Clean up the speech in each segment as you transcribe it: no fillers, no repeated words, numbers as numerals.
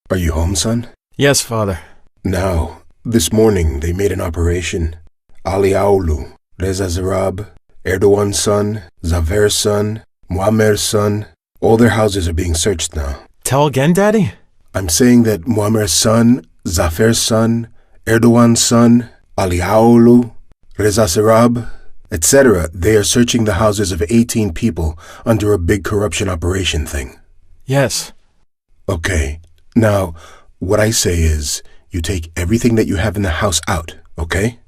Are you home, son? Yes, father. Now, this morning they made an operation. Ali Aoulu, Reza Zarab, Erdogan's son, Zafer's son, Muammer's son, all their houses are being searched now. Tell again, Daddy? I'm saying that Muammer's son, Zafer's son, Erdogan's son, Ali Aoulu, Reza Zarab, etc., they are searching the houses of 18 people under a big corruption operation thing. Yes. Okay. Now, what I say is, you take everything that you have in the house out, okay?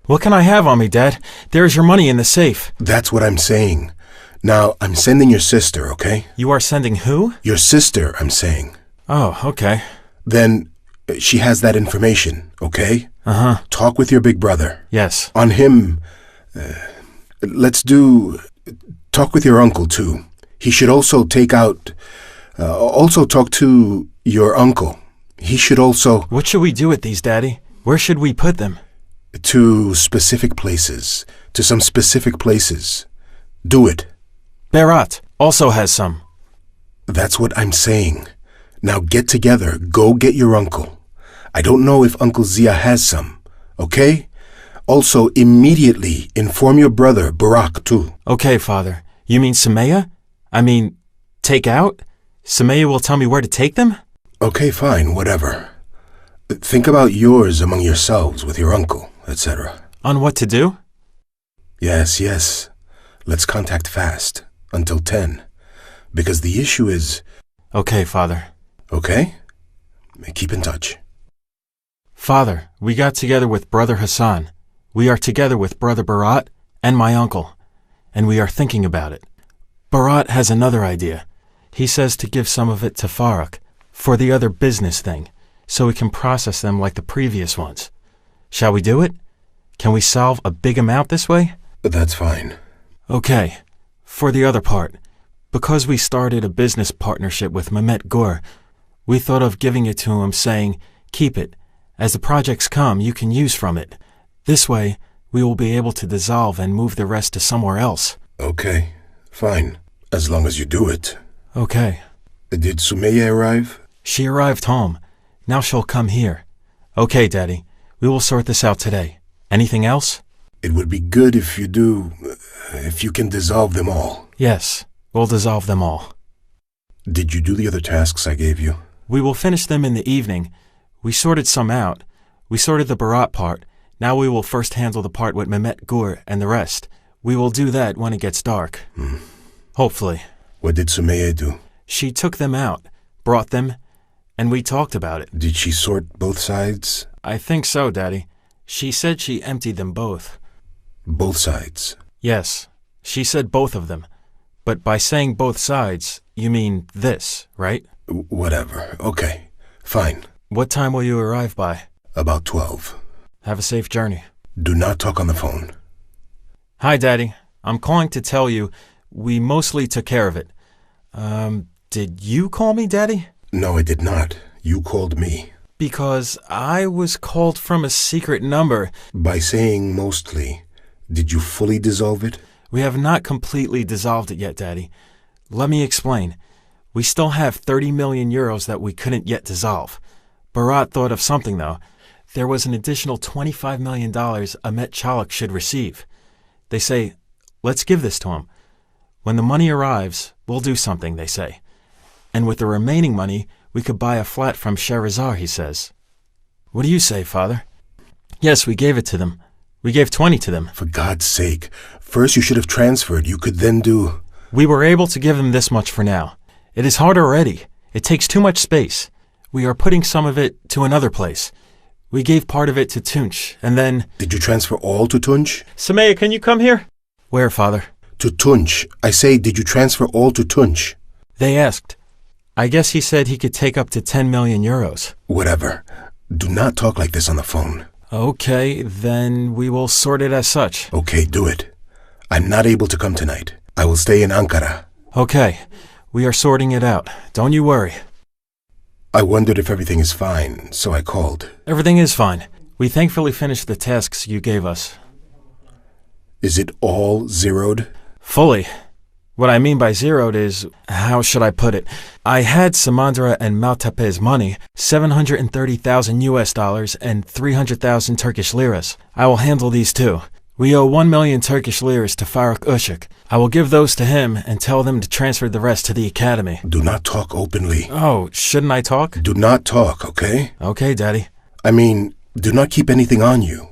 What can I have on me, Dad? There is your money in the safe. That's what I'm saying. Now, I'm sending your sister, okay? You are sending who? Your sister, I'm saying. Oh, okay. Then, she has that information, okay? Uh-huh. Talk with your big brother. Yes. On him, talk with your uncle, too. He should also talk to your uncle. He should also... What should we do with these, Daddy? Where should we put them? To specific places. To some specific places. Do it. Berat also has some. That's what I'm saying. Now get together. Go get your uncle. I don't know if Uncle Zia has some. Okay? Also, immediately inform your brother, Barak, too. Okay, Father. You mean Sumaya? Take out? Sumaya will tell me where to take them? Okay, fine, whatever. Think about yours among yourselves with your uncle, etc. On what to do? Yes. Let's contact fast, until 10. Because the issue is... Okay, Father. Okay? Keep in touch. Father, we got together with Brother Hassan. We are together with Brother Barat and my uncle. And we are thinking about it. Barat has another idea. He says to give some of it to Farag for the other business thing, so we can process them like the previous ones. Shall we do it? Can we solve a big amount this way? That's fine. Okay. For the other part, because we started a business partnership with Mehmet Gur, we thought of giving it to him saying, keep it. As the projects come, you can use from it. This way, we will be able to dissolve and move the rest to somewhere else. Okay, fine. As long as you do it. Okay. Did Sumaya arrive? She arrived home. Now she'll come here. Okay, Daddy. We will sort this out today. Anything else? It would be good if you can dissolve them all. Yes, we'll dissolve them all. Did you do the other tasks I gave you? We will finish them in the evening. We sorted some out. We sorted the Barat part. Now we will first handle the part with Mehmet Gur and the rest. We will do that when it gets dark. Hopefully. What did Sumaya do? She took them out, brought them, and we talked about it. Did she sort both sides? I think so, Daddy. She said she emptied them both. Both sides? Yes. She said both of them. But by saying both sides, you mean this, right? Whatever. Okay. Fine. What time will you arrive by? About 12. Have a safe journey. Do not talk on the phone. Hi, Daddy. I'm calling to tell you we mostly took care of it. Did you call me, Daddy? No, I did not. You called me. Because I was called from a secret number. By saying mostly, did you fully dissolve it? We have not completely dissolved it yet, Daddy. Let me explain. We still have 30 million euros that we couldn't yet dissolve. Barat thought of something, though. There was an additional $25 million Ahmet Çalık should receive. They say, let's give this to him. When the money arrives, we'll do something, they say. And with the remaining money, we could buy a flat from Sherazar, he says. What do you say, Father? Yes, we gave it to them. We gave 20 to them. For God's sake, first you should have transferred. You could then do... We were able to give them this much for now. It is hard already. It takes too much space. We are putting some of it to another place. We gave part of it to Tunç, and then... Did you transfer all to Tunç? Sumaya, can you come here? Where, Father? To Tunç. I say, did you transfer all to Tunç? They asked. I guess he said he could take up to 10 million euros. Whatever. Do not talk like this on the phone. Okay, then we will sort it as such. Okay, do it. I'm not able to come tonight. I will stay in Ankara. Okay, we are sorting it out. Don't you worry. I wondered if everything is fine, so I called. Everything is fine. We thankfully finished the tasks you gave us. Is it all zeroed? Fully. What I mean by zeroed is, how should I put it? I had Samandra and Maltepe's money, 730,000 US dollars and 300,000 Turkish liras. I will handle these too. We owe 1 million Turkish liras to Faruk Ushuk. I will give those to him and tell them to transfer the rest to the academy. Do not talk openly. Oh, shouldn't I talk? Do not talk, okay? Okay, Daddy. I mean, do not keep anything on you.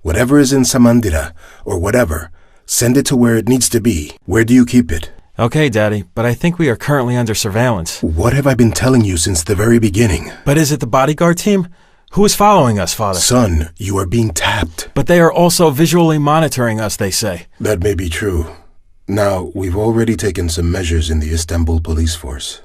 Whatever is in Samandira, or whatever, send it to where it needs to be. Where do you keep it? Okay, Daddy, but I think we are currently under surveillance. What have I been telling you since the very beginning? But is it the bodyguard team? Who is following us, Father? Son, you are being tapped. But they are also visually monitoring us, they say. That may be true. Now, we've already taken some measures in the Istanbul police force.